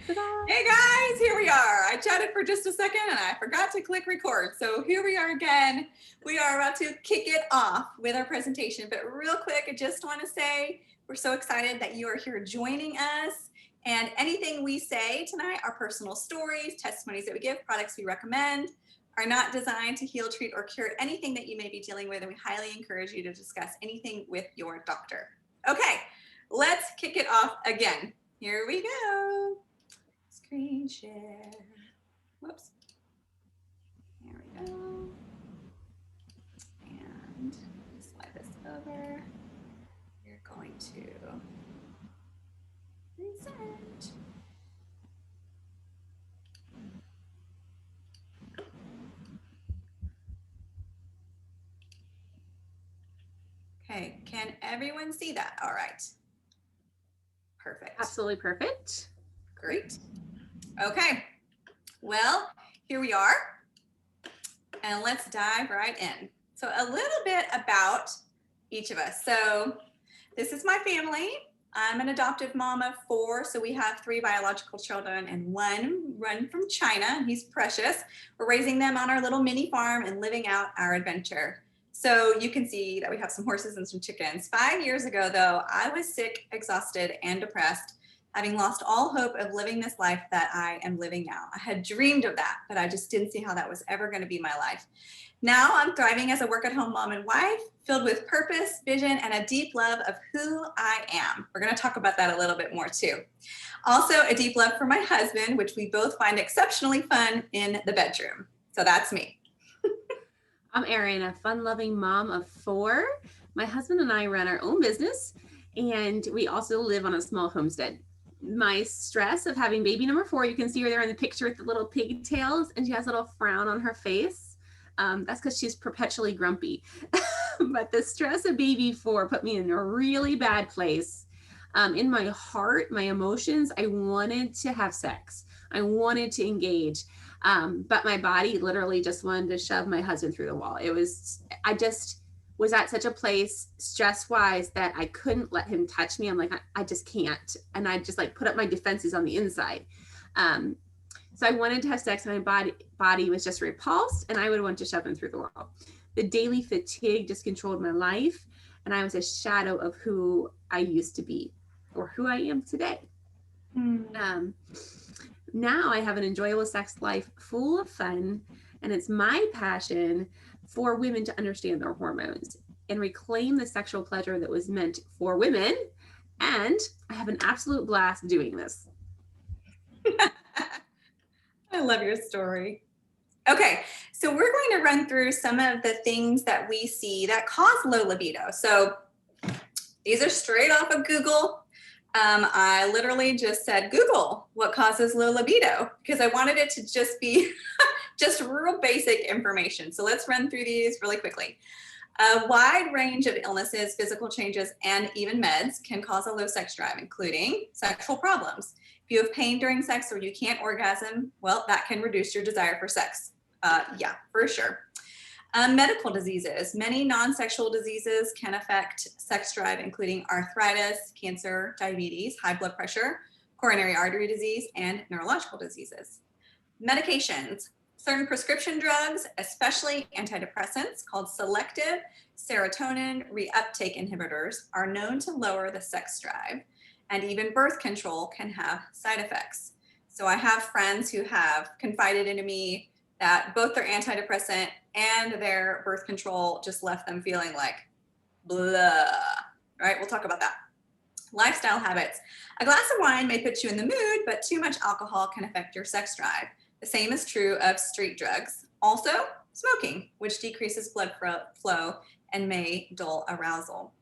Ta-da. Hey guys, here we are. I chatted for just a second and I forgot to click record. So here we are again. We are about to kick it off with our presentation. But real quick, I just want to say we're so excited that you are here joining us. And anything we say tonight, our personal stories, testimonies that we give, products we recommend, are not designed to heal, treat, or cure anything that you may be dealing with. And we highly encourage you to discuss anything with your doctor. Okay, let's kick it off again. Here we go. Screen share. Whoops. There we go. And slide this over. We're going to present. Okay, can everyone see that? All right. Perfect. Absolutely perfect. Great. Okay, well, here we are. And let's dive right in. So a little bit about each of us. So this is my family. I'm an adoptive mom of 4. So we have 3 biological children and 1 run from China. He's precious. We're raising them on our little mini farm and living out our adventure. So you can see that we have some horses and some chickens. 5 years ago, though, I was sick, exhausted, and depressed, having lost all hope of living this life that I am living now. I had dreamed of that, but I just didn't see how that was ever going to be my life. Now I'm thriving as a work-at-home mom and wife, filled with purpose, vision, and a deep love of who I am. We're going to talk about that a little bit more too. Also, a deep love for my husband, which we both find exceptionally fun in the bedroom. So that's me. I'm Erin, a fun-loving mom of 4. My husband and I run our own business, and we also live on a small homestead. My stress of having baby number 4, you can see her there in the picture with the little pigtails, and she has a little frown on her face. That's because she's perpetually grumpy. But the stress of baby 4 put me in a really bad place. In my heart, my emotions, I wanted to have sex. I wanted to engage. But my body literally just wanted to shove my husband through the wall. I just was at such a place stress-wise that I couldn't let him touch me. I'm like, I just can't. And I just like put up my defenses on the inside. So I wanted to have sex and my body was just repulsed and I would want to shove him through the wall. The daily fatigue just controlled my life. And I was a shadow of who I used to be or who I am today. Now I have an enjoyable sex life full of fun, and it's my passion for women to understand their hormones and reclaim the sexual pleasure that was meant for women. And I have an absolute blast doing this. I love your story. Okay, so we're going to run through some of the things that we see that cause low libido. So these are straight off of Google. I literally just said, Google, what causes low libido? Because I wanted it to just be just real basic information. So let's run through these really quickly. A wide range of illnesses, physical changes, and even meds can cause a low sex drive, including sexual problems. If you have pain during sex or you can't orgasm, well, that can reduce your desire for sex. Yeah, for sure. Medical diseases. Many non-sexual diseases can affect sex drive, including arthritis, cancer, diabetes, high blood pressure, coronary artery disease, and neurological diseases. Medications. Certain prescription drugs, especially antidepressants called selective serotonin reuptake inhibitors, are known to lower the sex drive, and even birth control can have side effects. So I have friends who have confided into me that both their antidepressant and their birth control just left them feeling like blah. All right, we'll talk about that. Lifestyle habits. A glass of wine may put you in the mood, but too much alcohol can affect your sex drive. The same is true of street drugs. Also, smoking, which decreases blood flow and may dull arousal.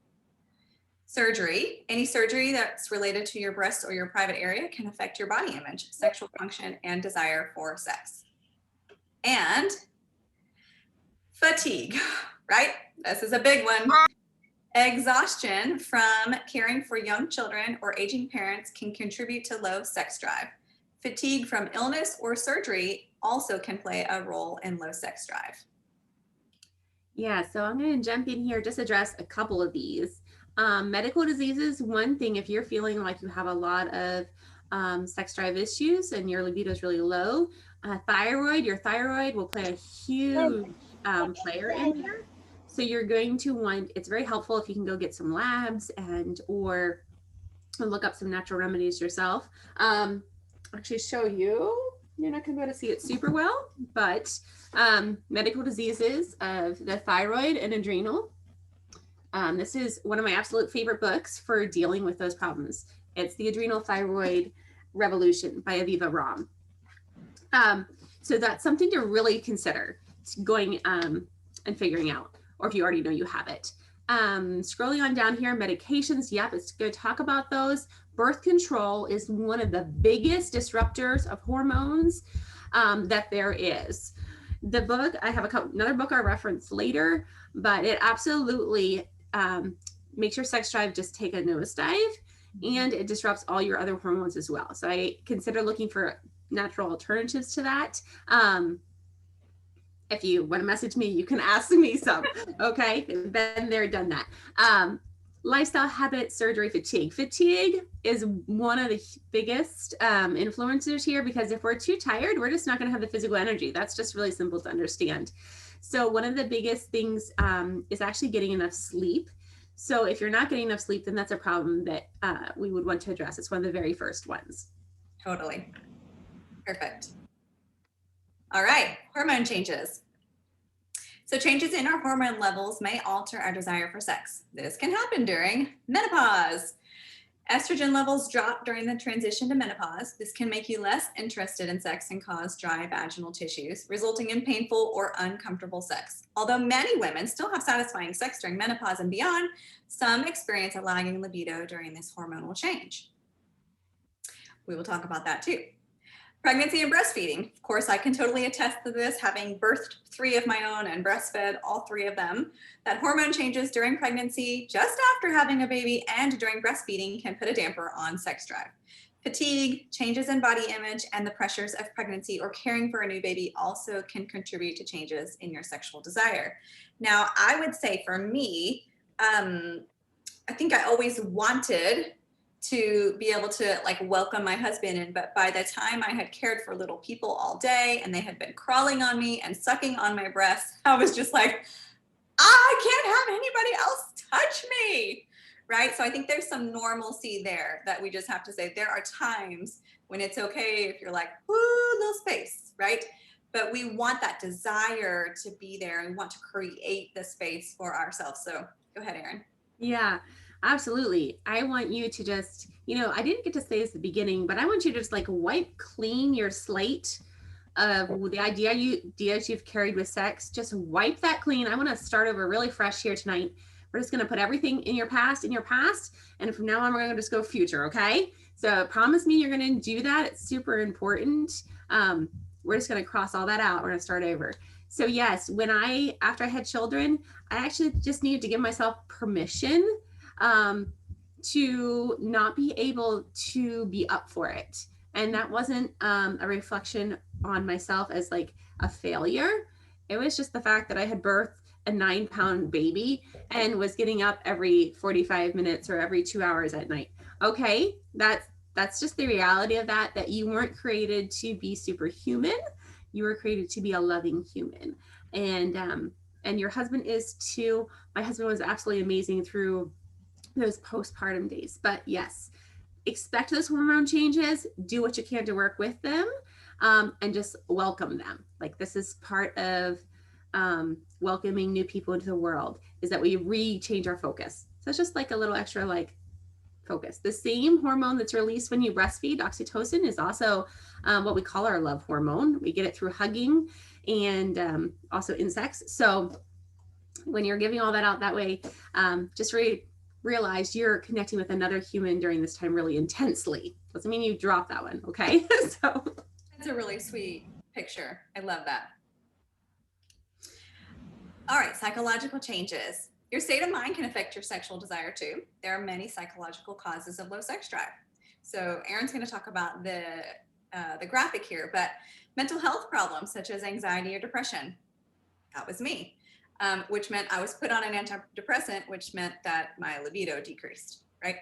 Surgery. Any surgery that's related to your breasts or your private area can affect your body image, sexual function, and desire for sex. And fatigue, right? This is a big one. Exhaustion from caring for young children or aging parents can contribute to low sex drive. Fatigue from illness or surgery also can play a role in low sex drive. Yeah, so I'm going to jump in here, just address a couple of these. Medical diseases, one thing, if you're feeling like you have a lot of sex drive issues and your libido is really low. Your thyroid will play a huge player in there. So you're going to want, it's very helpful if you can go get some labs or look up some natural remedies yourself. Actually show you, you're not going to be able to see it super well, but medical diseases of the thyroid and adrenal. This is one of my absolute favorite books for dealing with those problems. It's The Adrenal Thyroid Revolution by Aviva Romm. So that's something to really consider going and figuring out, or if you already know you have it. Scrolling on down here, medications. Yep, it's good to talk about those. Birth control is one of the biggest disruptors of hormones that there is. The book, I have another book I'll reference later, but it absolutely makes your sex drive just take a nosedive, and it disrupts all your other hormones as well. So I consider looking for natural alternatives to that. If you want to message me, you can ask me some. Okay, been there, done that. Lifestyle, habit, surgery, fatigue. Fatigue is one of the biggest influencers here, because if we're too tired, we're just not going to have the physical energy. That's just really simple to understand. So one of the biggest things is actually getting enough sleep. So if you're not getting enough sleep, then that's a problem that we would want to address. It's one of the very first ones. Totally. Perfect. All right, hormone changes. So changes in our hormone levels may alter our desire for sex. This can happen during menopause. Estrogen levels drop during the transition to menopause. This can make you less interested in sex and cause dry vaginal tissues, resulting in painful or uncomfortable sex. Although many women still have satisfying sex during menopause and beyond, some experience a lagging libido during this hormonal change. We will talk about that too. Pregnancy and breastfeeding. Of course, I can totally attest to this, having birthed 3 of my own and breastfed all 3 of them, that hormone changes during pregnancy, just after having a baby, and during breastfeeding can put a damper on sex drive. Fatigue, changes in body image, and the pressures of pregnancy or caring for a new baby also can contribute to changes in your sexual desire. Now, I would say for me, I think I always wanted to be able to like welcome my husband in, but by the time I had cared for little people all day and they had been crawling on me and sucking on my breasts, I was just like, I can't have anybody else touch me, right? So I think there's some normalcy there that we just have to say. There are times when it's okay if you're like, ooh, little space, right? But we want that desire to be there and we want to create the space for ourselves. So go ahead, Erin. Yeah, absolutely. I want you to just, I didn't get to say this at the beginning, but I want you to just like wipe clean your slate of the ideas you've carried with sex. Just wipe that clean. I want to start over really fresh here tonight. We're just going to put everything in your past, and from now on, we're going to just go future. Okay. So promise me you're going to do that. It's super important. We're just going to cross all that out. We're going to start over. So yes, after I had children, I actually just needed to give myself permission to not be able to be up for it. And that wasn't a reflection on myself as like a failure. It was just the fact that I had birthed a 9-pound baby and was getting up every 45 minutes or every 2 hours at night. Okay, that's just the reality of that you weren't created to be superhuman. You were created to be a loving human. And your husband is too. My husband was absolutely amazing through those postpartum days. But yes, expect those hormone changes, do what you can to work with them, and just welcome them. Like this is part of welcoming new people into the world, is that we change our focus. So it's just like a little extra like focus. The same hormone that's released when you breastfeed, oxytocin, is also what we call our love hormone. We get it through hugging and also in sex. So when you're giving all that out that way, just realize you're connecting with another human during this time really intensely. Doesn't mean you drop that one, okay? So that's a really sweet picture. I love that. All right, psychological changes. Your state of mind can affect your sexual desire too. There are many psychological causes of low sex drive. So Erin's going to talk about the graphic here, but mental health problems such as anxiety or depression. That was me, which meant I was put on an antidepressant, which meant that my libido decreased, right?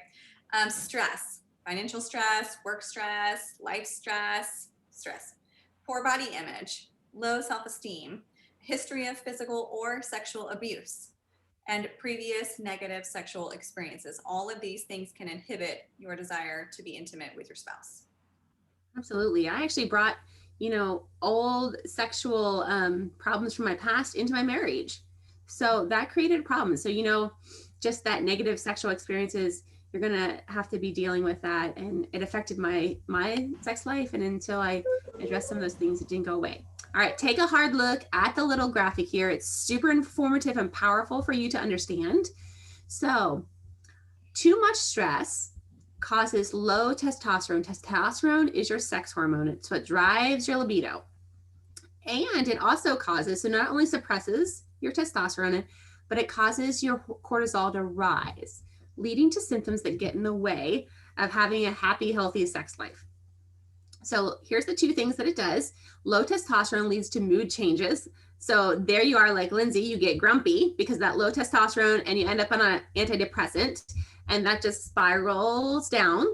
Stress. financial stress, work stress, life stress, poor body image, low self-esteem, history of physical or sexual abuse, and previous negative sexual experiences. All of these things can inhibit your desire to be intimate with your spouse. Absolutely. I actually brought, old sexual problems from my past into my marriage. So that created problems. So, just that negative sexual experiences, you're going to have to be dealing with that. And it affected my sex life. And until I addressed some of those things, it didn't go away. All right, take a hard look at the little graphic here. It's super informative and powerful for you to understand. So, too much stress causes low testosterone. Testosterone is your sex hormone. It's what drives your libido. And it also causes, so not only suppresses your testosterone, but it causes your cortisol to rise, leading to symptoms that get in the way of having a happy, healthy sex life. So here's the two things that it does. Low testosterone leads to mood changes. So there you are, like Lindsay, you get grumpy because that low testosterone and you end up on an antidepressant and that just spirals down.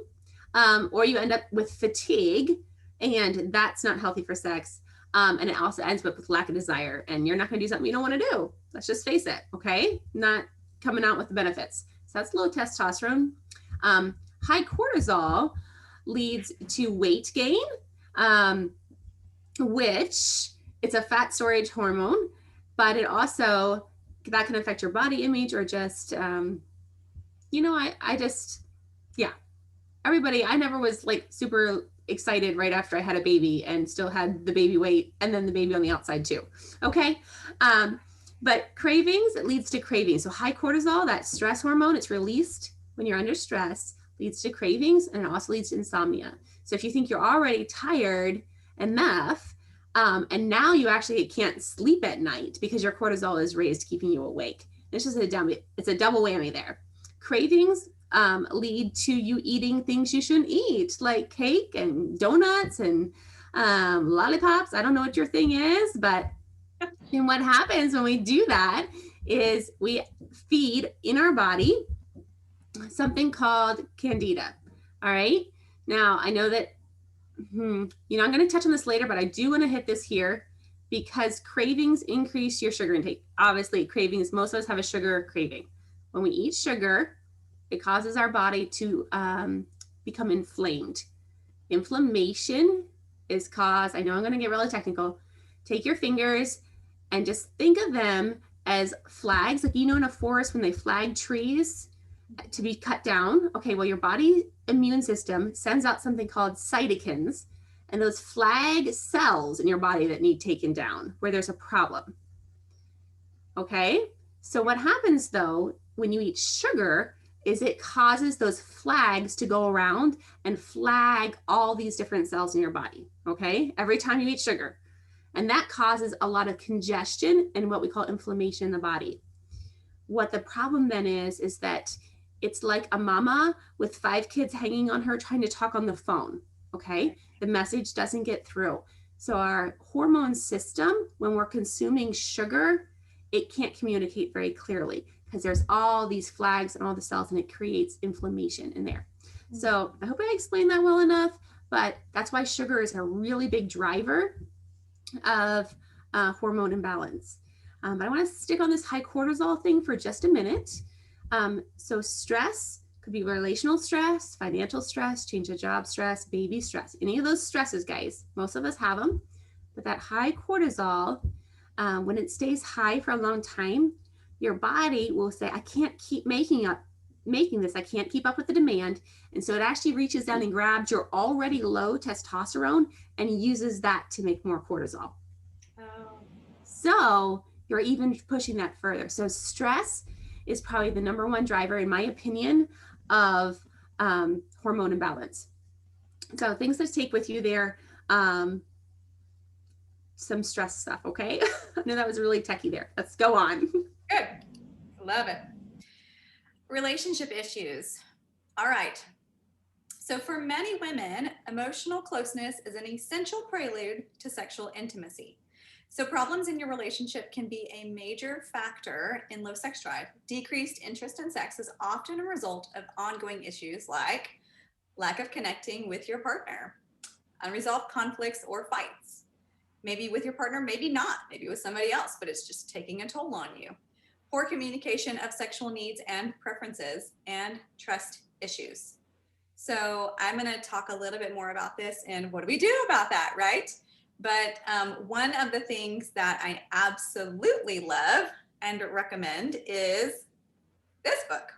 Or you end up with fatigue and that's not healthy for sex. And it also ends up with lack of desire and you're not going to do something you don't want to do. Let's just face it. Okay. Not coming out with the benefits. So that's low testosterone. High cortisol leads to weight gain, which it's a fat storage hormone, but it also, that can affect your body image or just, I just, yeah, everybody, I never was like super excited right after I had a baby and still had the baby weight and then the baby on the outside too. Okay. But cravings, it leads to cravings. So high cortisol, that stress hormone, it's released when you're under stress, leads to cravings, and it also leads to insomnia. So if you think you're already tired enough, and now you actually can't sleep at night because your cortisol is raised, keeping you awake. It's just it's a double whammy there. Cravings lead to you eating things you shouldn't eat, like cake and donuts and lollipops. I don't know what your thing is, but and what happens when we do that is we feed in our body something called candida. All right. Now, I know that, I'm going to touch on this later, but I do want to hit this here because cravings increase your sugar intake. Obviously, cravings, most of us have a sugar craving. When we eat sugar, it causes our body to become inflamed. Inflammation is caused, I know I'm going to get really technical. Take your fingers and just think of them as flags, like in a forest when they flag trees to be cut down. Okay, well, your body immune system sends out something called cytokines, and those flag cells in your body that need taken down where there's a problem. Okay, so what happens though when you eat sugar is it causes those flags to go around and flag all these different cells in your body. Okay, every time you eat sugar. And that causes a lot of congestion and what we call inflammation in the body. What the problem then is that it's like a mama with 5 kids hanging on her trying to talk on the phone. Okay, the message doesn't get through. So our hormone system, when we're consuming sugar, it can't communicate very clearly because there's all these flags and all the cells and it creates inflammation in there. So I hope I explained that well enough, but that's why sugar is a really big driver of hormone imbalance. But I want to stick on this high cortisol thing for just a minute. So stress could be relational stress, financial stress, change of job stress, baby stress, any of those stresses, guys. Most of us have them. But that high cortisol, when it stays high for a long time, your body will say, I can't keep making this. I can't keep up with the demand. And so it actually reaches down and grabs your already low testosterone and uses that to make more cortisol. Oh. So you're even pushing that further. So stress is probably the number one driver, in my opinion, of hormone imbalance. So things to take with you there, some stress stuff, okay? I know that was really techie there. Let's go on. Good. Love it. Relationship issues. All right. So for many women, emotional closeness is an essential prelude to sexual intimacy. So problems in your relationship can be a major factor in low sex drive. Decreased interest in sex is often a result of ongoing issues like lack of connecting with your partner, unresolved conflicts or fights, maybe with your partner, maybe not, maybe with somebody else, but it's just taking a toll on you. Poor communication of sexual needs and preferences, and trust issues. So I'm going to talk a little bit more about this and what do we do about that, right? But one of the things that I absolutely love and recommend is this book.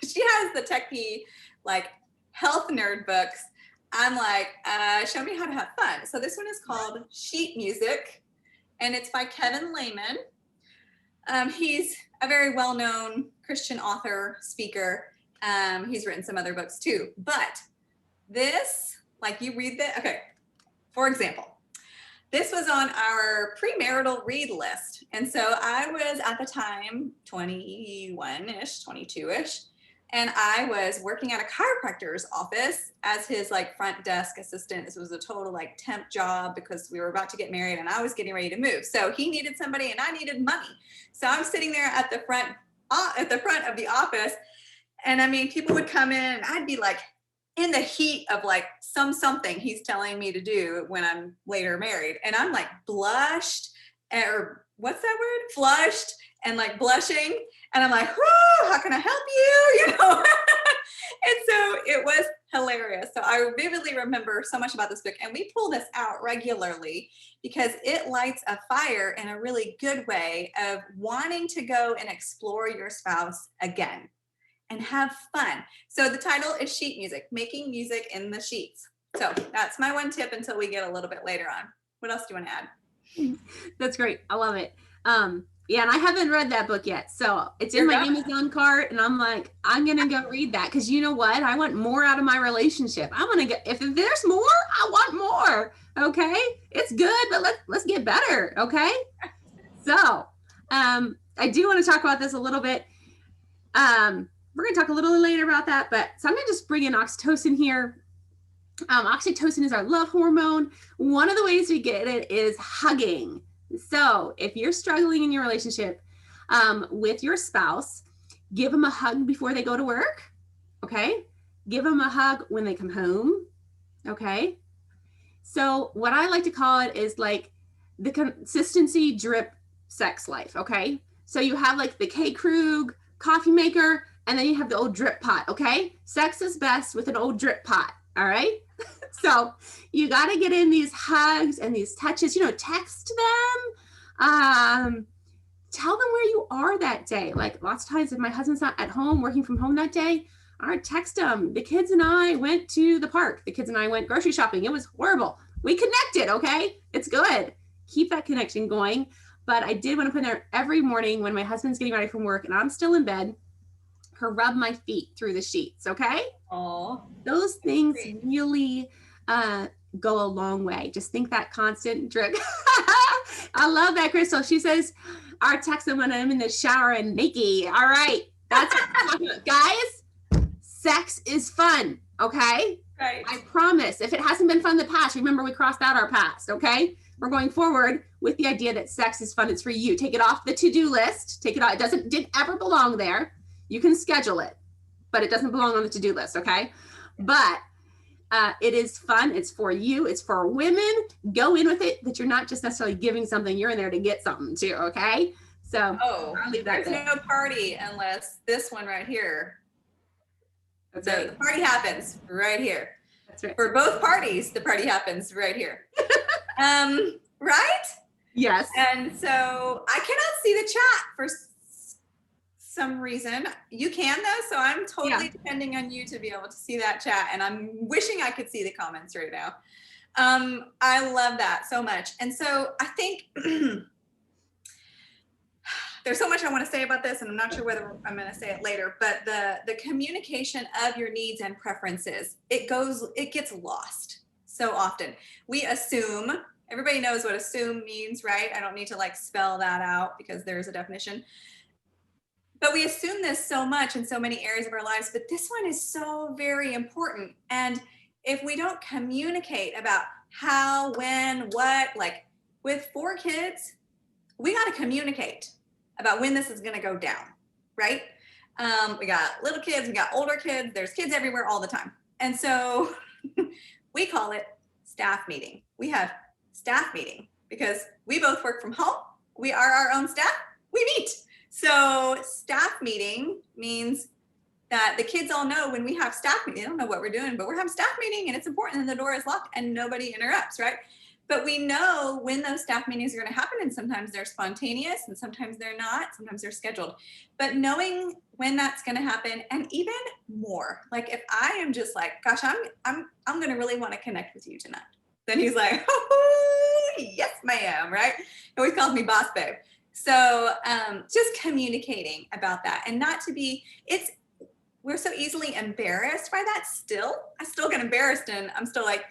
She has the techie, like health nerd books. I'm like, show me how to have fun. So this one is called Sheet Music, and it's by Kevin Lehman. He's a very well-known Christian author, speaker. He's written some other books too. But this, like you read that, okay, for example, this was on our premarital read list. And so I was at the time 21-ish, 22-ish. And I was working at a chiropractor's office as his like front desk assistant. This was a total like temp job because we were about to get married and I was getting ready to move. So he needed somebody and I needed money. So I'm sitting there at the front of the office. And I mean, people would come in and I'd be like in the heat of like something he's telling me to do when I'm later married. And I'm like blushed, or what's that word? Flushed and like blushing. And I'm like, whoo, how can I help you? You know? And so it was hilarious. So I vividly remember so much about this book. And we pull this out regularly because it lights a fire in a really good way of wanting to go and explore your spouse again and have fun. So the title is Sheet Music, making music in the sheets. So that's my one tip until we get a little bit later on. What else do you want to add? That's great. I love it. Yeah, and I haven't read that book yet. So it's in my Amazon cart and I'm like, I'm going to go read that because you know what? I want more out of my relationship. I want to get, if there's more, I want more. Okay. It's good, but let's get better. Okay. So, I do want to talk about this a little bit. We're going to talk a little later about that, but so I'm going to just bring in oxytocin here. Oxytocin is our love hormone. One of the ways we get it is hugging. So if you're struggling in your relationship with your spouse, give them a hug before they go to work. Okay. Give them a hug when they come home. Okay. So what I like to call it is like the consistency drip sex life. Okay. So you have like the K. Krug coffee maker, and then you have the old drip pot. Okay. Sex is best with an old drip pot. All right. So you got to get in these hugs and these touches, text them, tell them where you are that day. Like lots of times if my husband's not at home, working from home that day, I text them. The kids and I went to the park. The kids and I went grocery shopping. It was horrible. We connected. Okay. It's good. Keep that connection going. But I did want to put in there every morning when my husband's getting ready from work and I'm still in bed, rub my feet through the sheets. Okay. Oh, those things really go a long way. Just think that constant drip. I love that, Crystal. She says, our text when I'm in the shower and naked. All right. That's what I'm talking about. Guys, sex is fun. Okay. Right. I promise. If it hasn't been fun in the past, remember we crossed out our past. Okay. We're going forward with the idea that sex is fun. It's for you. Take it off the to-do list. Take it out. It didn't ever belong there. You can schedule it, but it doesn't belong on the to-do list. Okay. But it is fun. It's for you. It's for women. Go in with it that you're not just necessarily giving something. You're in there to get something too. Okay. So I'll leave that there's no party unless this one right here. That's so right. The party happens right here. That's right. For both parties, the party happens right here. Right? Yes. And so I cannot see the chat for some reason. You can though, so I'm totally depending on you to be able to see that chat, and I'm wishing I could see the comments right now. I love that so much. And so I think there's so much I want to say about this, and I'm not sure whether I'm going to say it later, but the communication of your needs and preferences, it gets lost so often. We assume, everybody knows what assume means, right? I don't need to like spell that out because there's a definition. But we assume this so much in so many areas of our lives, but this one is so very important. And if we don't communicate about how, when, what, like with 4 kids, we got to communicate about when this is going to go down, right? We got little kids, we got older kids, there's kids everywhere all the time. And so we call it staff meeting. We have staff meeting because we both work from home. We are our own staff. We meet. So staff meeting means that the kids all know when we have staff meeting, they don't know what we're doing, but we're having staff meeting and it's important and the door is locked and nobody interrupts, right? But we know when those staff meetings are going to happen, and sometimes they're spontaneous and sometimes they're not, sometimes they're scheduled. But knowing when that's going to happen, and even more, like if I am just like, gosh, I'm going to really want to connect with you tonight, then he's like, oh, yes, ma'am, right? He always calls me boss babe. So just communicating about that, and not to be, we're so easily embarrassed by that still. I still get embarrassed and I'm still like,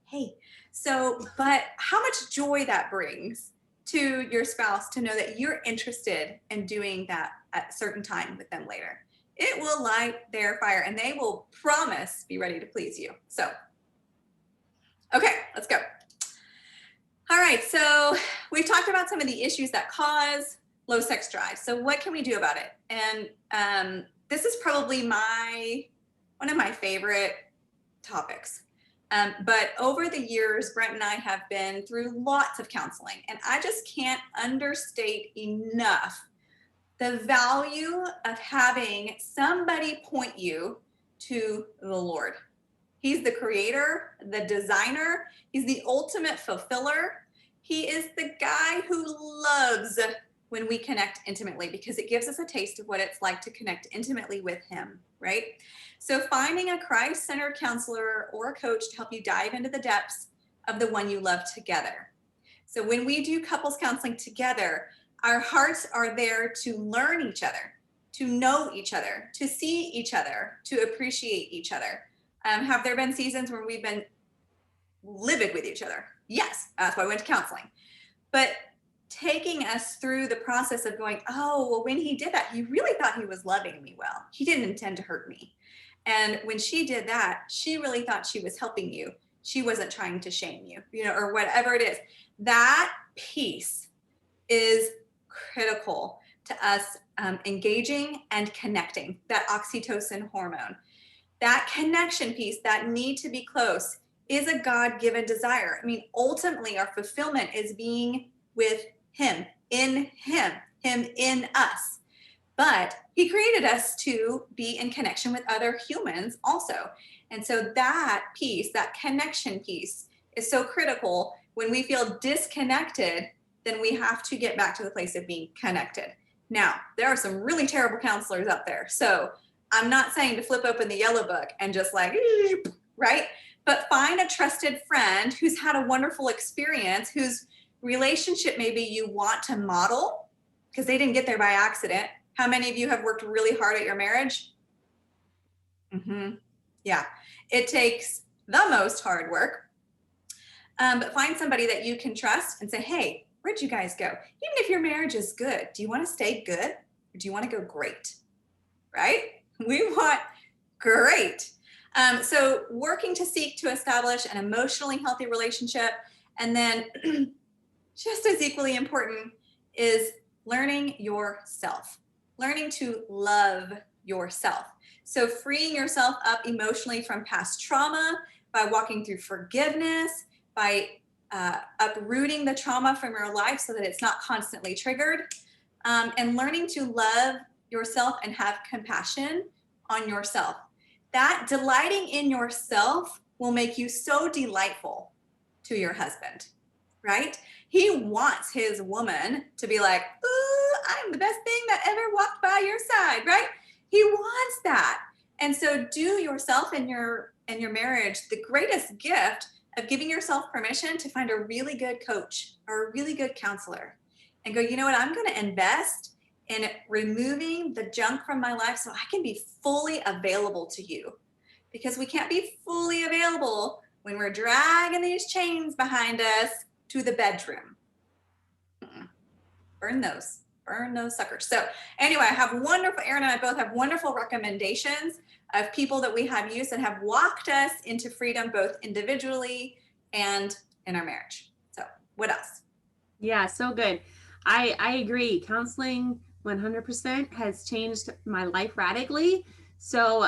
hey. So, but how much joy that brings to your spouse to know that you're interested in doing that at a certain time with them later. It will light their fire and they will promise be ready to please you. So, okay, let's go. All right, so we've talked about some of the issues that cause low sex drive. So what can we do about it? And this is probably one of my favorite topics. But over the years, Brent and I have been through lots of counseling, and I just can't understate enough the value of having somebody point you to the Lord. He's the creator, the designer. He's the ultimate fulfiller. He is the guy who loves when we connect intimately, because it gives us a taste of what it's like to connect intimately with him, right? So finding a Christ-centered counselor or a coach to help you dive into the depths of the one you love together. So when we do couples counseling together, our hearts are there to learn each other, to know each other, to see each other, to appreciate each other. Have there been seasons where we've been livid with each other? Yes, that's why I went to counseling. But taking us through the process of going, oh, well, when he did that, he really thought he was loving me well. He didn't intend to hurt me. And when she did that, she really thought she was helping you. She wasn't trying to shame you, or whatever it is. That piece is critical to us engaging and connecting, that oxytocin hormone. That connection piece, that need to be close, is a God-given desire. I mean, ultimately, our fulfillment is being with him in us. But he created us to be in connection with other humans also. And so that piece, that connection piece, is so critical. When we feel disconnected, then we have to get back to the place of being connected. Now, there are some really terrible counselors out there. So I'm not saying to flip open the yellow book and just like, right? But find a trusted friend who's had a wonderful experience, whose relationship maybe you want to model, because they didn't get there by accident. How many of you have worked really hard at your marriage? Yeah, it takes the most hard work. But find somebody that you can trust and say, hey, where'd you guys go? Even if your marriage is good, do you want to stay good or do you want to go great? Right? We want great. So working to seek to establish an emotionally healthy relationship. And then just as equally important is learning yourself, learning to love yourself. So freeing yourself up emotionally from past trauma by walking through forgiveness, by uprooting the trauma from your life so that it's not constantly triggered, and learning to love yourself and have compassion on yourself. That delighting in yourself will make you so delightful to your husband, right? He wants his woman to be like, ooh, I'm the best thing that ever walked by your side, right? He wants that. And so do yourself and your marriage the greatest gift of giving yourself permission to find a really good coach or a really good counselor and go, you know what, I'm going to invest in removing the junk from my life so I can be fully available to you. Because we can't be fully available when we're dragging these chains behind us to the bedroom. Burn those suckers. So anyway, Aaron and I both have wonderful recommendations of people that we have used that have walked us into freedom, both individually and in our marriage. So what else? Yeah, so good. I agree. Counseling 100% has changed my life radically. So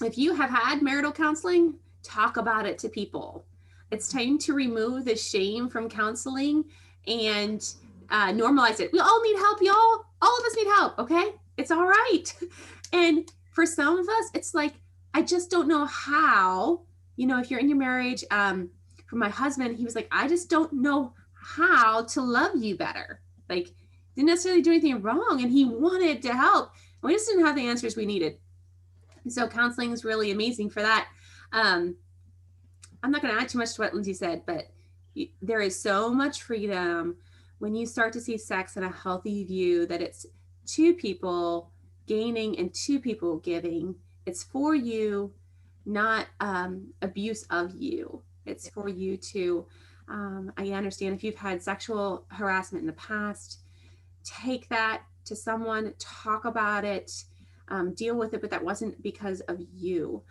If you have had marital counseling, talk about it to people. It's time to remove the shame from counseling and normalize it. We all need help, y'all. All of us need help, okay? It's all right. And for some of us, it's like, I just don't know how. If you're in your marriage, for my husband, he was like, I just don't know how to love you better. Like, didn't necessarily do anything wrong, and he wanted to help. We just didn't have the answers we needed. So counseling is really amazing for that. I'm not going to add too much to what Lindsay said, but there is so much freedom when you start to see sex in a healthy view, that it's two people gaining and two people giving. It's for you, not abuse of you. It's for you to, I understand if you've had sexual harassment in the past, take that to someone, talk about it, deal with it, but that wasn't because of you.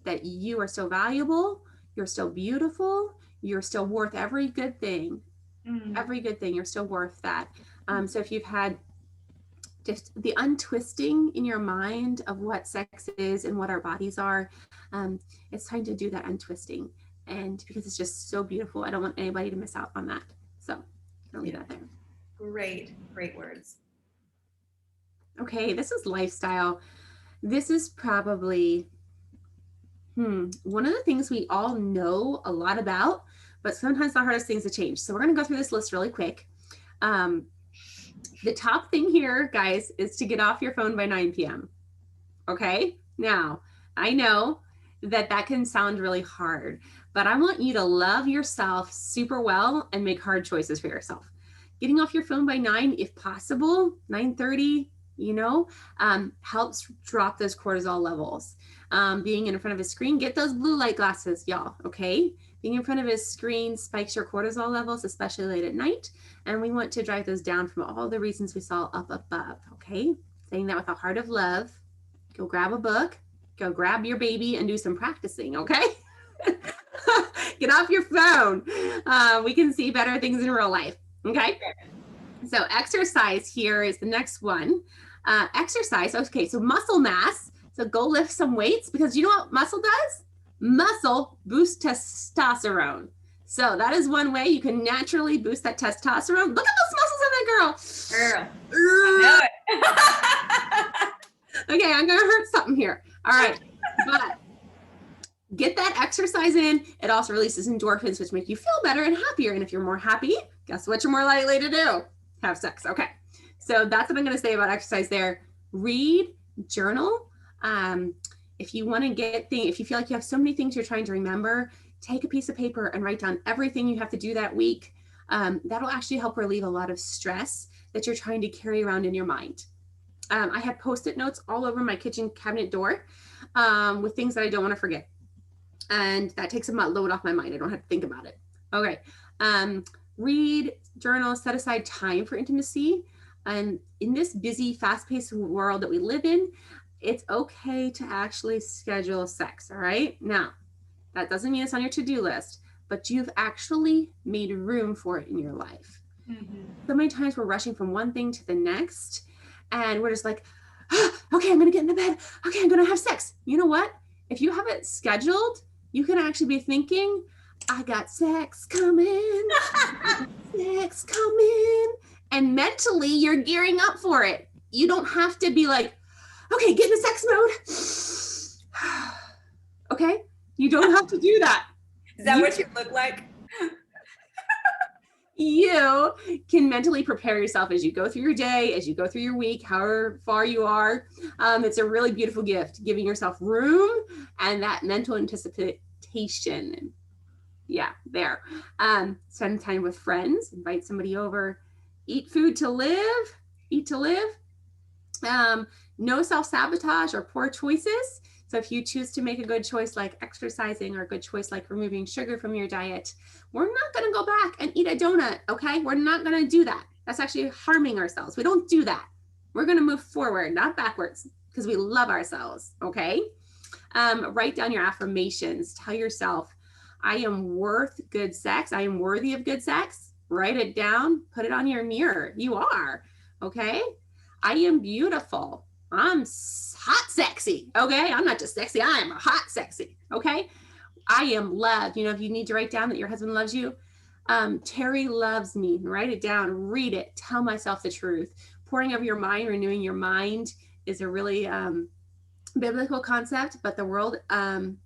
That you are so valuable, you're still beautiful, you're still worth every good thing. Every good thing, you're still worth that. So if you've had just the untwisting in your mind of what sex is and what our bodies are, it's time to do that untwisting. And because it's just so beautiful, I don't want anybody to miss out on that. So I'll leave that there. Great words. Okay, this is lifestyle. This is probably one of the things we all know a lot about, but sometimes the hardest things to change. So we're going to go through this list really quick. The top thing here, guys, is to get off your phone by 9 p.m. Okay? Now, I know that can sound really hard, but I want you to love yourself super well and make hard choices for yourself. Getting off your phone by 9, if possible, 9:30, helps drop those cortisol levels. Being in front of a screen, get those blue light glasses, y'all, okay? Being in front of a screen spikes your cortisol levels, especially late at night. And we want to drive those down from all the reasons we saw up above, okay? Saying that with a heart of love. Go grab a book, go grab your baby and do some practicing, okay? Get off your phone. We can see better things in real life, okay? So exercise here is the next one. Exercise, okay, so muscle mass. So go lift some weights, because you know what muscle does? Muscle boosts testosterone. So that is one way you can naturally boost that testosterone. Look at those muscles in that girl. I know it. Okay, I'm going to hurt something here. All right, but get that exercise in. It also releases endorphins, which make you feel better and happier. And if you're more happy, guess what you're more likely to do? Have sex. Okay, so that's what I'm going to say about exercise there. Read, journal. If you want to if you feel like you have so many things you're trying to remember, take a piece of paper and write down everything you have to do that week. That'll actually help relieve a lot of stress that you're trying to carry around in your mind. I have Post-it notes all over my kitchen cabinet door with things that I don't want to forget. And that takes a load off my mind. I don't have to think about it. Okay. Read, journal, set aside time for intimacy. And in this busy, fast-paced world that we live in, it's okay to actually schedule sex, all right? Now, that doesn't mean it's on your to-do list, but you've actually made room for it in your life. So many times we're rushing from one thing to the next, and we're just like, okay, I'm going to get into bed. Okay, I'm going to have sex. You know what? If you have it scheduled, you can actually be thinking, I got sex coming. Sex coming. And mentally, you're gearing up for it. You don't have to be like, okay, get into sex mode. Okay? You don't have to do that. Is that what you look like? You can mentally prepare yourself as you go through your day, as you go through your week, however far you are. It's a really beautiful gift, giving yourself room and that mental anticipation. Yeah, there. Spend time with friends, invite somebody over, eat food to live, eat to live. No self-sabotage or poor choices. So if you choose to make a good choice like exercising, or a good choice like removing sugar from your diet, we're not going to go back and eat a donut, okay? We're not going to do that. That's actually harming ourselves. We don't do that. We're going to move forward, not backwards, because we love ourselves, okay? Write down your affirmations. Tell yourself, I am worth good sex. I am worthy of good sex. Write it down. Put it on your mirror. You are, okay? I am beautiful. I'm hot sexy. Okay. I'm not just sexy. I am hot sexy. Okay. I am loved. You know, if you need to write down that your husband loves you, Terry loves me. Write it down, read it, tell myself the truth. Pouring over your mind, renewing your mind is a really biblical concept, but the world,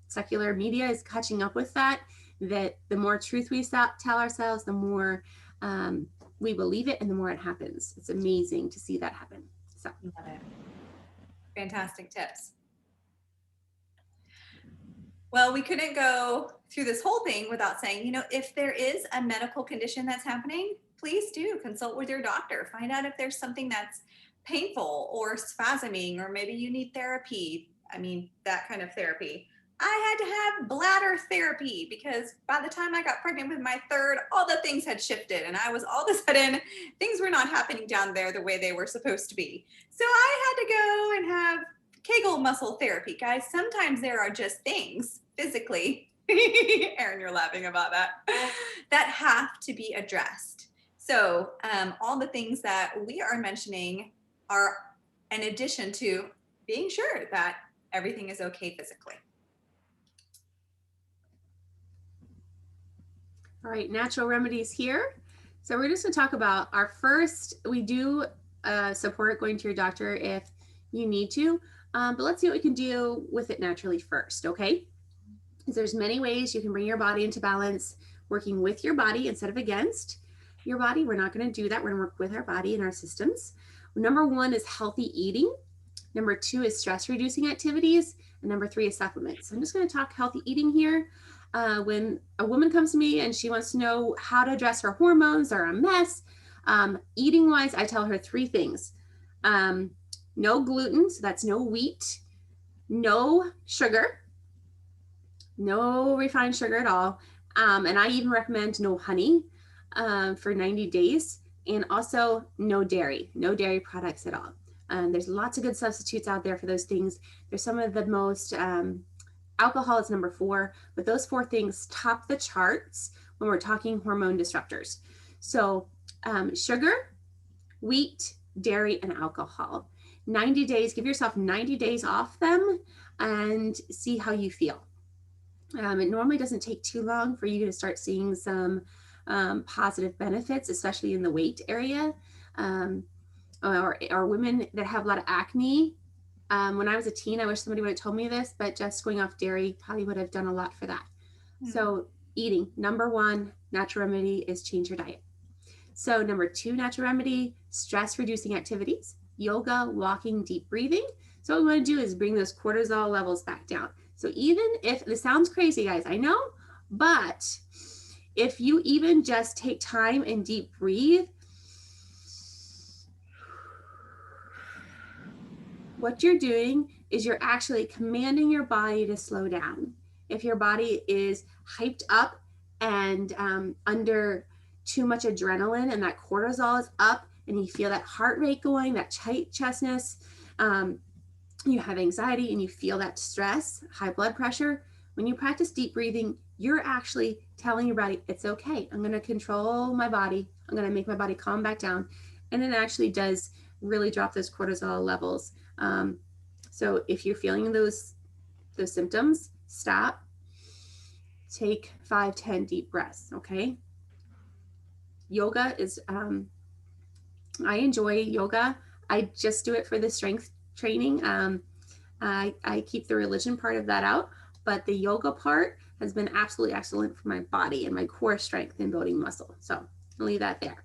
secular media is catching up with that. That the more truth we tell ourselves, the more we believe it and the more it happens. It's amazing to see that happen. So, love it. Fantastic tips. Well, we couldn't go through this whole thing without saying, you know, if there is a medical condition that's happening, please do consult with your doctor. Find out if there's something that's painful or spasming, or maybe you need therapy. I mean, that kind of therapy. I had to have bladder therapy because by the time I got pregnant with my third, all the things had shifted and I was all of a sudden, things were not happening down there the way they were supposed to be. So I had to go and have Kegel muscle therapy, guys. Sometimes there are just things physically, Erin, you're laughing about that, that have to be addressed. So all the things that we are mentioning are in addition to being sure that everything is okay physically. all right, natural remedies here. So we're just going to talk about our first. We do support going to your doctor if you need to, but let's see what we can do with it naturally first, okay? There's many ways you can bring your body into balance, working with your body instead of against your body. We're not going to do that. We're going to work with our body and our systems. Number one is healthy eating. Number two is stress reducing activities. And number three is supplements. So I'm just going to talk healthy eating here. When a woman comes to me and she wants to know how to address her hormones or a mess, eating wise, I tell her three things. No gluten, so that's no wheat, no sugar, no refined sugar at all. And I even recommend no honey for 90 days, and also no dairy products at all. There's lots of good substitutes out there for those things. There's some of the most, alcohol is number 4, but those 4 things top the charts when we're talking hormone disruptors. So sugar, wheat, dairy, and alcohol. 90 days, give yourself 90 days off them and see how you feel. It normally doesn't take too long for you to start seeing some positive benefits, especially in the weight area. Or women that have a lot of acne. When I was a teen, I wish somebody would have told me this, but just going off dairy probably would have done a lot for that. Mm-hmm. So eating, number 1 natural remedy is change your diet. So number 2 natural remedy, stress reducing activities, yoga, walking, deep breathing. So what we want to do is bring those cortisol levels back down. So even if this sounds crazy, guys, I know, but if you even just take time and deep breathe, what you're doing is you're actually commanding your body to slow down. If your body is hyped up and under too much adrenaline and that cortisol is up and you feel that heart rate going, that tight chestness, you have anxiety and you feel that stress, high blood pressure, when you practice deep breathing, you're actually telling your body, it's okay. I'm going to control my body. I'm going to make my body calm back down. And it actually does really drop those cortisol levels. So if you're feeling those symptoms, stop, take 5-10 deep breaths. Okay. Yoga is, I enjoy yoga. I just do it for the strength training. I keep the religion part of that out, but the yoga part has been absolutely excellent for my body and my core strength and building muscle. So I'll leave that there.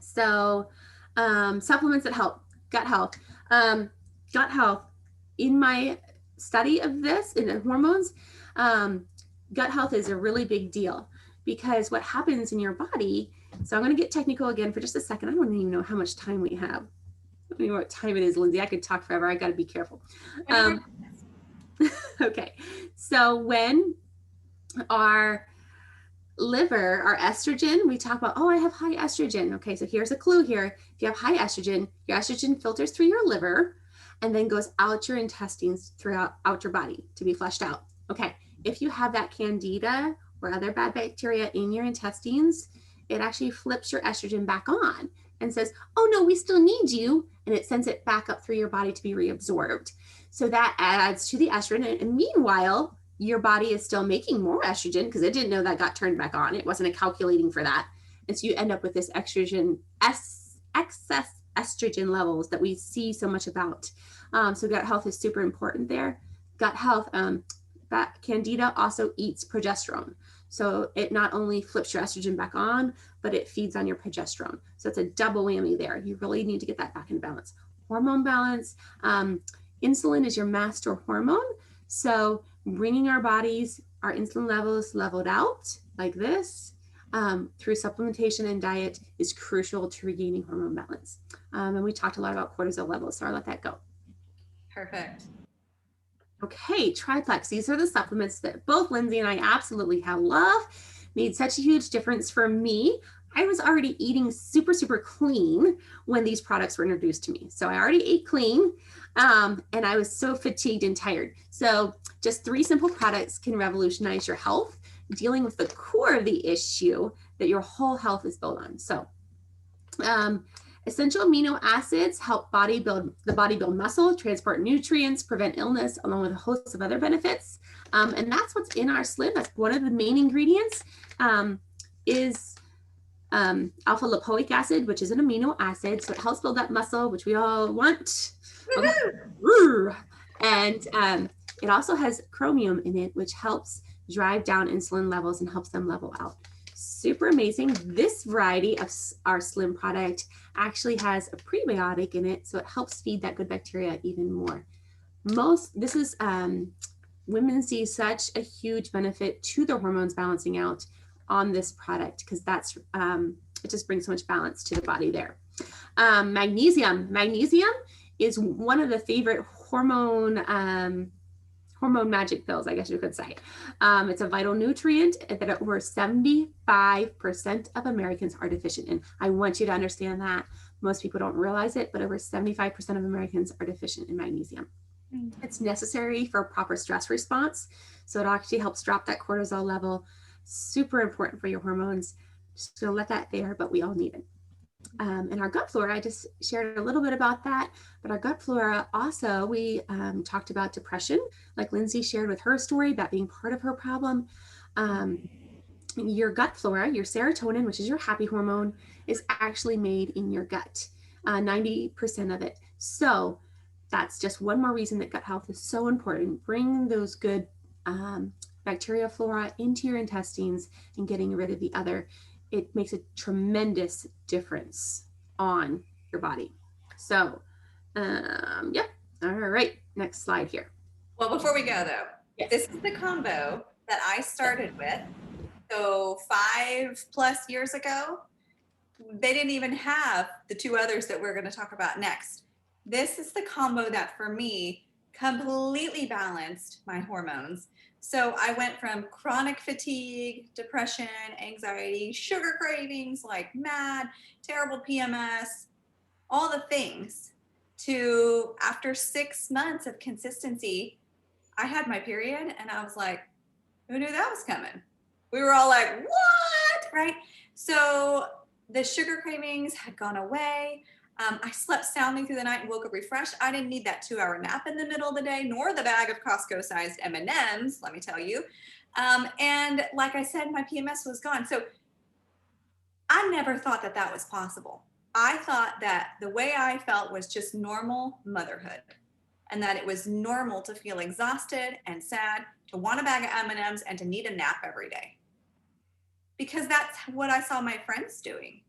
So supplements that help, gut health. Gut health, in my study of this, in the hormones, gut health is a really big deal because what happens in your body, so I'm going to get technical again for just a second. I don't even know how much time we have. I don't know what time it is, Lindsay. I could talk forever. I got to be careful. Okay. So when our liver, our estrogen, we talk about, oh, I have high estrogen. Okay. So here's a clue here. If you have high estrogen, your estrogen filters through your liver and then goes out your intestines throughout your body to be flushed out. Okay. If you have that candida or other bad bacteria in your intestines, it actually flips your estrogen back on and says, oh no, we still need you. And it sends it back up through your body to be reabsorbed. So that adds to the estrogen. And meanwhile, your body is still making more estrogen because it didn't know that got turned back on. It wasn't calculating for that. And so you end up with this excess estrogen levels that we see so much about. So gut health is super important there. Gut health, Candida also eats progesterone. So it not only flips your estrogen back on, but it feeds on your progesterone. So it's a double whammy there. You really need to get that back in balance. Hormone balance. Insulin is your master hormone. So bringing our bodies, our insulin levels leveled out like this through supplementation and diet is crucial to regaining hormone balance. And we talked a lot about cortisol levels, so I'll let that go. Perfect. Okay, Triplex. These are the supplements that both Lindsay and I absolutely have loved. Made such a huge difference for me. I was already eating super, super clean when these products were introduced to me. So I already ate clean and I was so fatigued and tired. So just 3 simple products can revolutionize your health, dealing with the core of the issue that your whole health is built on. So essential amino acids help the body build muscle, transport nutrients, prevent illness, along with a host of other benefits. And that's what's in our Slim. That's one of the main ingredients is alpha lipoic acid, which is an amino acid. So it helps build that muscle, which we all want. And it also has chromium in it, which helps drive down insulin levels and helps them level out. Super amazing. This variety of our Slim product actually has a prebiotic in it, so it helps feed that good bacteria even more. Women see such a huge benefit to their hormones balancing out on this product because that's it just brings so much balance to the body there. Magnesium is one of the favorite hormone magic pills, I guess you could say. It's a vital nutrient that over 75% of Americans are deficient in. I want you to understand that. Most people don't realize it, but over 75% of Americans are deficient in magnesium. It's necessary for a proper stress response. So it actually helps drop that cortisol level. Super important for your hormones. Just gonna let that there, but we all need it. And our gut flora, I just shared a little bit about that, but our gut flora also, we talked about depression, like Lindsay shared with her story about being part of her problem. Your gut flora, your serotonin, which is your happy hormone, is actually made in your gut, 90% of it. So that's just one more reason that gut health is so important. Bring those good bacteria flora into your intestines and getting rid of the other. It makes a tremendous difference on your body. So, yeah. All right. Next slide here. Well, before we go though, yes. This is the combo that I started with. So 5+ years ago, they didn't even have the 2 others that we're going to talk about next. This is the combo that for me completely balanced my hormones. So I went from chronic fatigue, depression, anxiety, sugar cravings, like mad, terrible PMS, all the things, to after 6 months of consistency, I had my period and I was like, who knew that was coming? We were all like, what? Right? So the sugar cravings had gone away. I slept soundly through the night and woke up refreshed. I didn't need that 2-hour nap in the middle of the day, nor the bag of Costco-sized M&Ms, let me tell you. And like I said, my PMS was gone. So I never thought that that was possible. I thought that the way I felt was just normal motherhood, and that it was normal to feel exhausted and sad, to want a bag of M&Ms and to need a nap every day. Because that's what I saw my friends doing.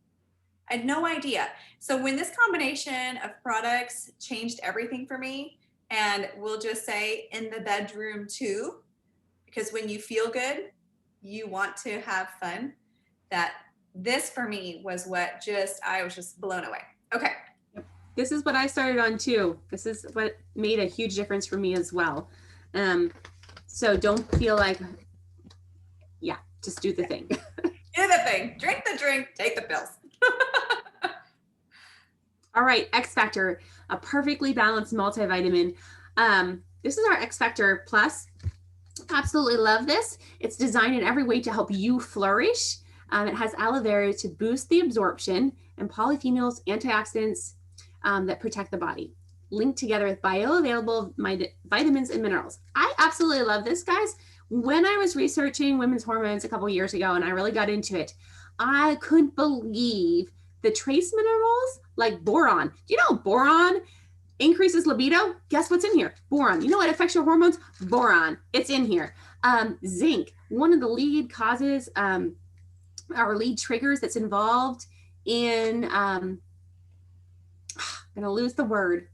I had no idea. So when this combination of products changed everything for me, and we'll just say in the bedroom too, because when you feel good, you want to have fun, that this for me was what I was just blown away. Okay. This is what I started on too. This is what made a huge difference for me as well. So don't feel like, yeah, just do the thing. Do the thing. Drink the drink, take the pills. All right, X Factor, a perfectly balanced multivitamin. This is our X Factor Plus. Absolutely love this. It's designed in every way to help you flourish. It has aloe vera to boost the absorption and polyphenols, antioxidants that protect the body, linked together with bioavailable vitamins and minerals. I absolutely love this, guys. When I was researching women's hormones a couple years ago and I really got into it, I couldn't believe the trace minerals like boron. Do you know boron increases libido? Guess what's in here? Boron. You know what affects your hormones? Boron. It's in here. Zinc, one of the lead causes or lead triggers that's involved in, I'm going to lose the word,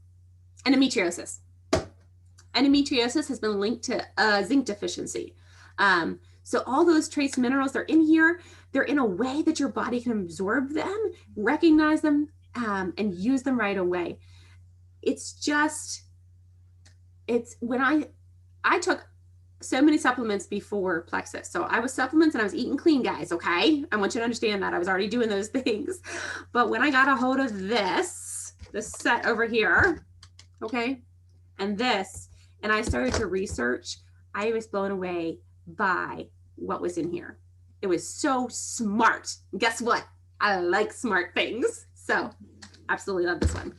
endometriosis. Endometriosis has been linked to zinc deficiency. So all those trace minerals, they're in here. They're in a way that your body can absorb them, recognize them, and use them right away. It's when I took so many supplements before Plexus. So I was supplements and I was eating clean, guys. Okay. I want you to understand that I was already doing those things. But when I got a hold of this set over here, okay, and I started to research, I was blown away by what was in here. It was so smart. Guess what? I like smart things. So absolutely love this one.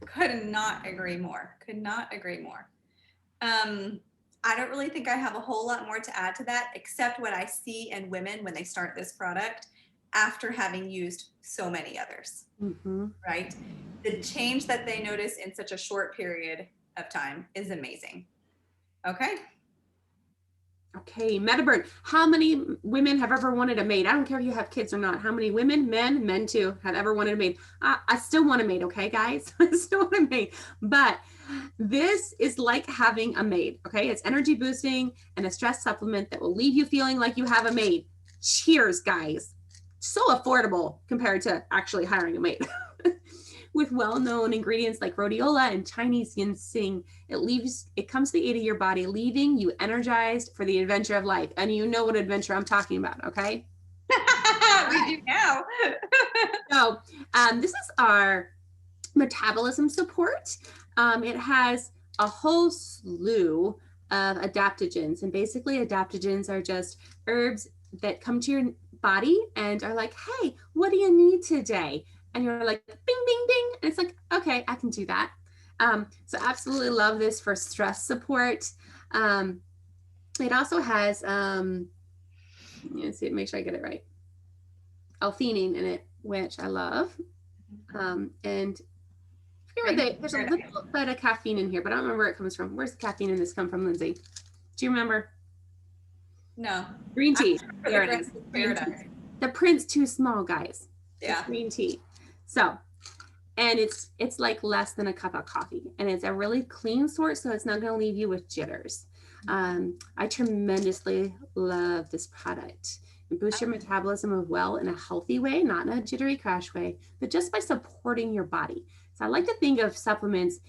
Could not agree more. I don't really think I have a whole lot more to add to that, except what I see in women when they start this product after having used so many others, right? The change that they notice in such a short period of time is amazing. Okay, Metaburn. How many women have ever wanted a maid? I don't care if you have kids or not. How many women, men too, have ever wanted a maid? I still want a maid, okay, guys? I still want a maid. But this is like having a maid, okay? It's energy boosting and a stress supplement that will leave you feeling like you have a maid. Cheers, guys. So affordable compared to actually hiring a maid. With well-known ingredients like rhodiola and Chinese ginseng, it comes to the aid of your body, leaving you energized for the adventure of life. And you know what adventure I'm talking about, okay? We do now. So this is our metabolism support. It has a whole slew of adaptogens, and basically adaptogens are just herbs that come to your body and are like, hey, what do you need today? And you're like, bing, bing, bing. And it's like, okay, I can do that. So absolutely love this for stress support. It also has, let's see, make sure I get it right, L-theanine in it, which I love. And there's a little bit of caffeine in here, but I don't remember where it comes from. Where's the caffeine in this come from, Lindsay? Do you remember? No. Green tea. There it is. The print's too small, guys. Yeah. It's green tea. So, and it's like less than a cup of coffee, and it's a really clean sort, so it's not going to leave you with jitters. I tremendously love this product. It boosts your metabolism of well in a healthy way, not in a jittery crash way, but just by supporting your body. So I like to think of supplements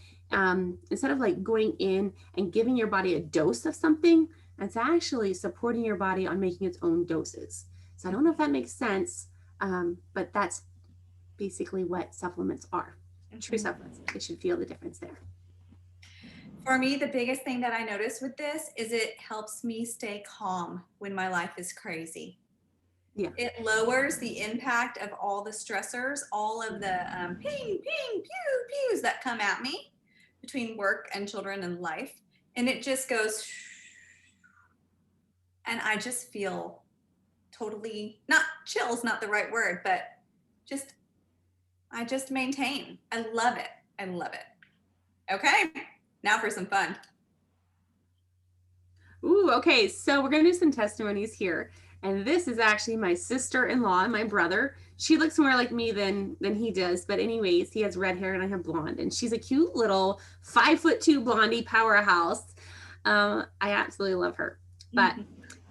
instead of like going in and giving your body a dose of something, it's actually supporting your body on making its own doses. So I don't know if that makes sense, but that's basically what supplements are. True supplements. They should feel the difference there. For me, the biggest thing that I notice with this is it helps me stay calm when my life is crazy. Yeah. It lowers the impact of all the stressors, all of the ping, ping, pew, pews that come at me between work and children and life. And it just goes, and I just feel totally, not chill's not the right word, but I just maintain. I love it. I love it. Okay, now for some fun. Ooh, okay, so we're gonna do some testimonies here. And this is actually my sister-in-law and my brother. She looks more like me than he does. But anyways, he has red hair and I have blonde. And she's a cute little 5'2" blondie powerhouse. I absolutely love her. But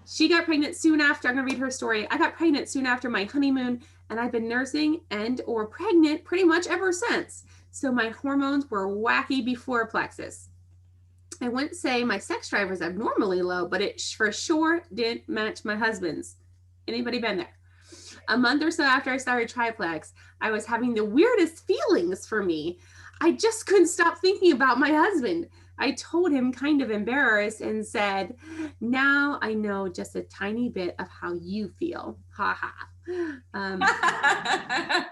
she got pregnant soon after. I'm going to read her story. I got pregnant soon after my honeymoon. And I've been nursing and or pregnant pretty much ever since. So my hormones were wacky before Plexus. I wouldn't say my sex drive was abnormally low, but it for sure didn't match my husband's. Anybody been there? A month or so after I started Triplex, I was having the weirdest feelings for me. I just couldn't stop thinking about my husband. I told him, kind of embarrassed, and said, "Now I know just a tiny bit of how you feel." Ha ha. Um,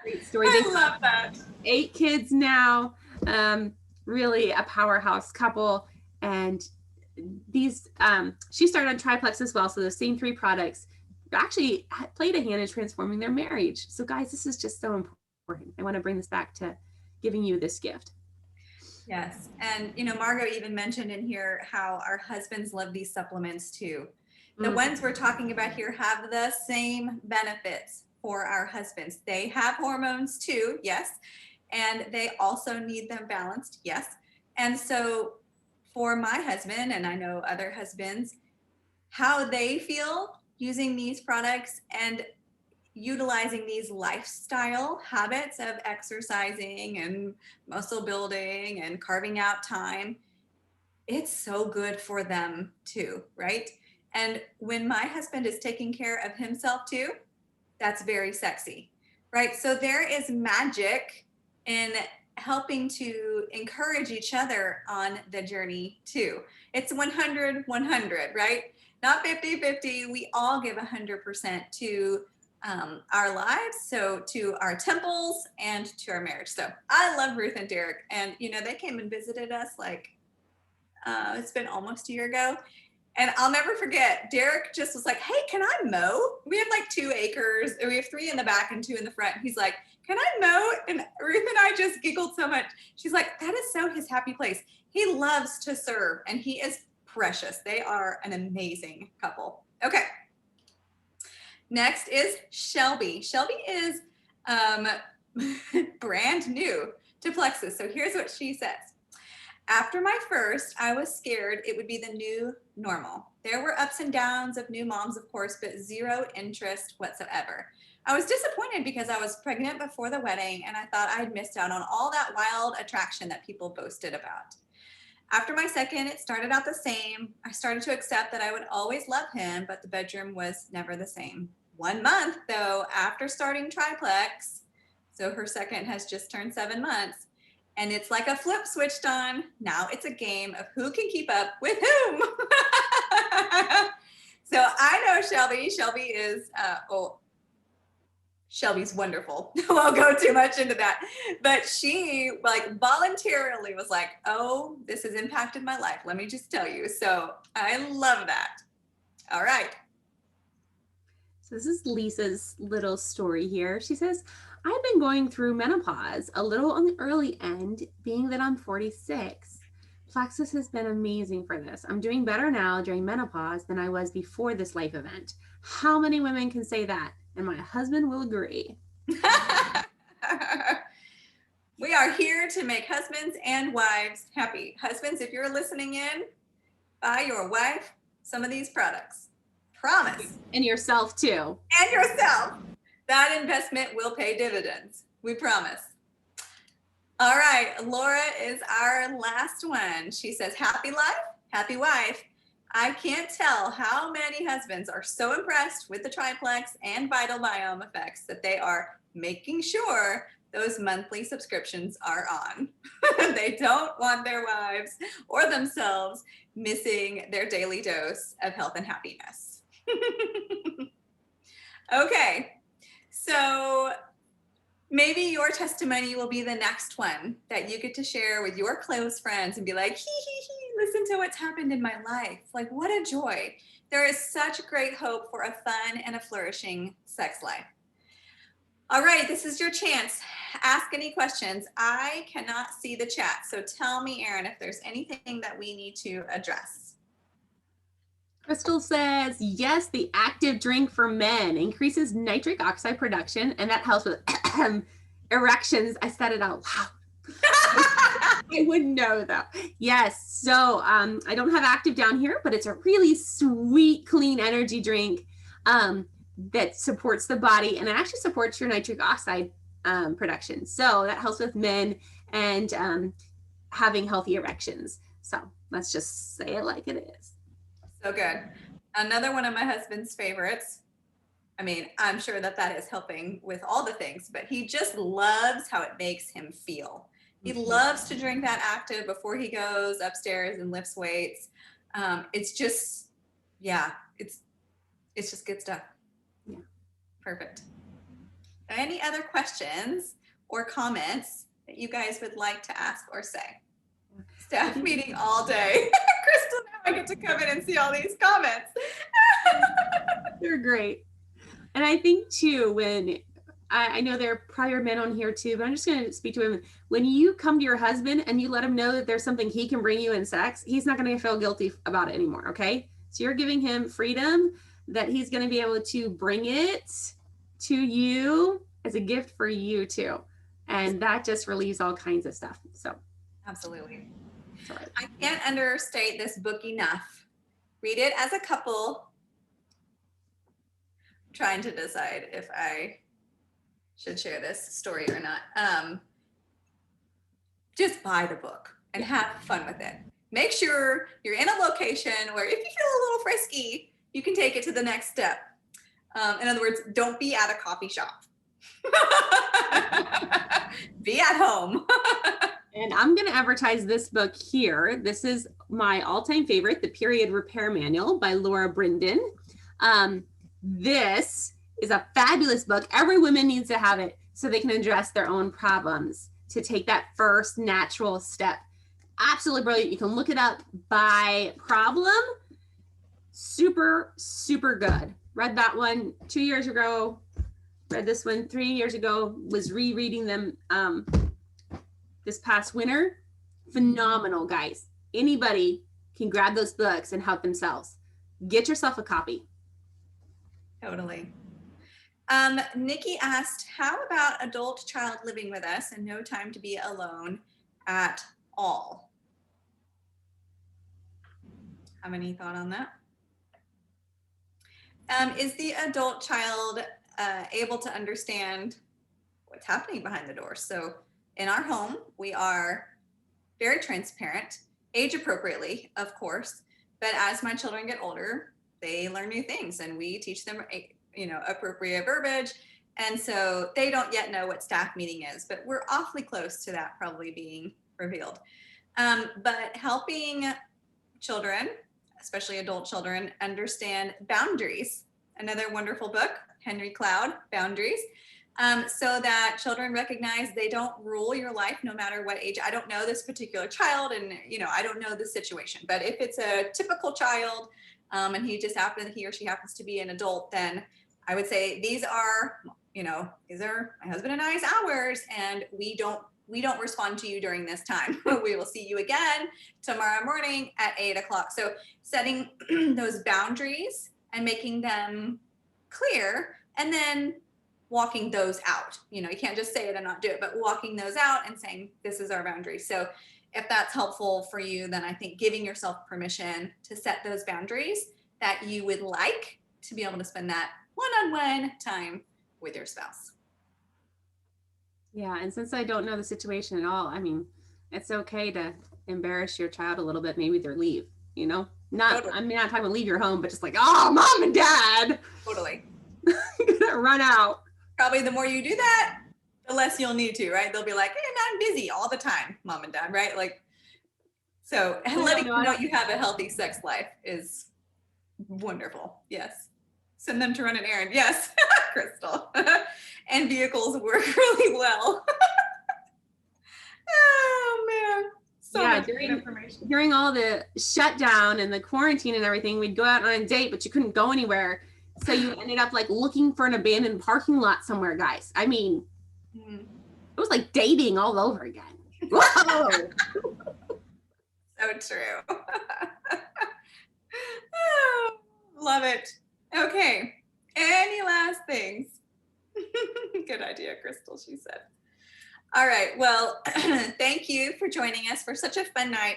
Great story. They I love that. 8 kids now. Um, Really a powerhouse couple. And these, she started on Triplex as well. So the same 3 products actually played a hand in transforming their marriage. So, guys, this is just so important. I want to bring this back to giving you this gift. Yes. And, you know, Margot even mentioned in here how our husbands love these supplements too. The ones we're talking about here have the same benefits for our husbands. They have hormones too, yes. And they also need them balanced, yes. And so for my husband, and I know other husbands, how they feel using these products and utilizing these lifestyle habits of exercising and muscle building and carving out time, it's so good for them too, right? And when my husband is taking care of himself too, that's very sexy, right? So there is magic in helping to encourage each other on the journey too. It's 100, 100, right? Not 50, 50. We all give 100% to our lives, so to our temples and to our marriage. So I love Ruth and Derek. And, you know, they came and visited us like, it's been almost a year ago. And I'll never forget, Derek just was like, "Hey, can I mow?" We have like 2 acres, and we have 3 in the back and 2 in the front. He's like, "Can I mow?" And Ruth and I just giggled so much. She's like, "That is so his happy place." He loves to serve, and he is precious. They are an amazing couple. Okay. Next is Shelby. Shelby is brand new to Plexus. So here's what she says. After my first, I was scared it would be the new normal. There were ups and downs of new moms, of course, but zero interest whatsoever. I was disappointed because I was pregnant before the wedding and I thought I'd missed out on all that wild attraction that people boasted about. After my second, it started out the same. I started to accept that I would always love him, but the bedroom was never the same. 1 month, though, after starting Triplex, so her second has just turned 7 months, and it's like a flip switched on. Now it's a game of who can keep up with whom. So I know Shelby. Shelby is, Shelby's wonderful. Won't go too much into that. But she like voluntarily was like, "Oh, this has impacted my life. Let me just tell you." So I love that. All right. So this is Lisa's little story here. She says, "I've been going through menopause, a little on the early end, being that I'm 46. Plexus has been amazing for this. I'm doing better now during menopause than I was before this life event. How many women can say that? And my husband will agree." We are here to make husbands and wives happy. Husbands, if you're listening in, buy your wife some of these products. Promise. And yourself too. And yourself. That investment will pay dividends. We promise. All right, Laura is our last one. She says, "Happy life, happy wife. I can't tell how many husbands are so impressed with the Triplex and Vital Biome effects that they are making sure those monthly subscriptions are on. They don't want their wives or themselves missing their daily dose of health and happiness." Okay, so maybe your testimony will be the next one that you get to share with your close friends and be like, listen to what's happened in my life. Like, what a joy. There is such great hope for a fun and a flourishing sex life. All right, this is your chance. Ask any questions. I cannot see the chat, so tell me, Erin, if there's anything that we need to address. Crystal says, "Yes, the active drink for men increases nitric oxide production, and that helps with erections." I said it out loud. I wouldn't know though. Yes. So I don't have active down here, but it's a really sweet, clean energy drink that supports the body, and it actually supports your nitric oxide production. So that helps with men and having healthy erections. So let's just say it like it is. So good. Another one of my husband's favorites. I mean, I'm sure that that is helping with all the things, but he just loves how it makes him feel. He loves to drink that active before he goes upstairs and lifts weights. It's just, yeah, it's just good stuff. Yeah. Perfect. Any other questions or comments that you guys would like to ask or say? Staff meeting all day. Crystal, now I get to come in and see all these comments. They're great. And I think too, when I know there are prior men on here too, but I'm just going to speak to women. When you come to your husband and you let him know that there's something he can bring you in sex, he's not going to feel guilty about it anymore. Okay. So you're giving him freedom that he's going to be able to bring it to you as a gift for you too. And that just relieves all kinds of stuff. So absolutely. Sorry. I can't understate this book enough. Read it as a couple. I'm trying to decide if I should share this story or not. Just buy the book and have fun with it. Make sure you're in a location where if you feel a little frisky, you can take it to the next step. In other words, don't be at a coffee shop. Be at home. And I'm going to advertise this book here. This is my all-time favorite, The Period Repair Manual by Laura Brynden. This is a fabulous book. Every woman needs to have it so they can address their own problems, to take that first natural step. Absolutely brilliant. You can look it up by problem. Super, super good. Read that one 2 years ago. Read this one 3 years ago. Was rereading them this past winter. Phenomenal, guys. Anybody can grab those books and help themselves. Get yourself a copy. Totally. Nikki asked, how about adult child living with us and no time to be alone at all? Have any thought on that? Is the adult child able to understand what's happening behind the door? So in our home, we are very transparent, age appropriately, of course, but as my children get older, they learn new things and we teach them, appropriate verbiage. And so they don't yet know what staff meeting is, but we're awfully close to that probably being revealed. But helping children, especially adult children, understand boundaries. Another wonderful book, Henry Cloud, Boundaries. So that children recognize they don't rule your life no matter what age. I don't know this particular child and, I don't know the situation, but if it's a typical child and he or she happens to be an adult, then I would say these are my husband and I's hours and we don't respond to you during this time. We will see you again tomorrow morning at 8:00. So setting those boundaries and making them clear and then walking those out. You can't just say it and not do it, but walking those out and saying, this is our boundary. So if that's helpful for you, then I think giving yourself permission to set those boundaries that you would like to be able to spend that one-on-one time with your spouse. Yeah, and since I don't know the situation at all, I mean, it's okay to embarrass your child a little bit, maybe with their leave, Not, totally. I'm not talking about leave your home, but just like, oh, mom and dad. Totally. Run out. Probably the more you do that, the less you'll need to, right? They'll be like, hey, I'm busy all the time, mom and dad, right? Like, so letting them know you have a healthy sex life is wonderful. Yes. Send them to run an errand. Yes, Crystal. And vehicles work really well. Oh, man. So much information. During all the shutdown and the quarantine and everything, we'd go out on a date, but you couldn't go anywhere. So you ended up like looking for an abandoned parking lot somewhere, guys. I mean, it was like dating all over again. Whoa. So true. Oh, love it. Okay. Any last things? Good idea, Crystal, she said. All right. Well, thank you for joining us for such a fun night.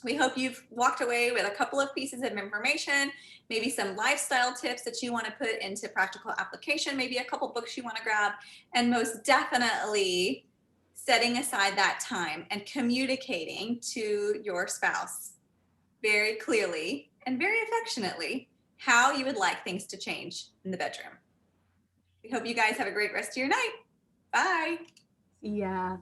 We hope you've walked away with a couple of pieces of information, maybe some lifestyle tips that you want to put into practical application, maybe a couple books you want to grab, and most definitely setting aside that time and communicating to your spouse very clearly and very affectionately how you would like things to change in the bedroom. We hope you guys have a great rest of your night. Bye. Yeah.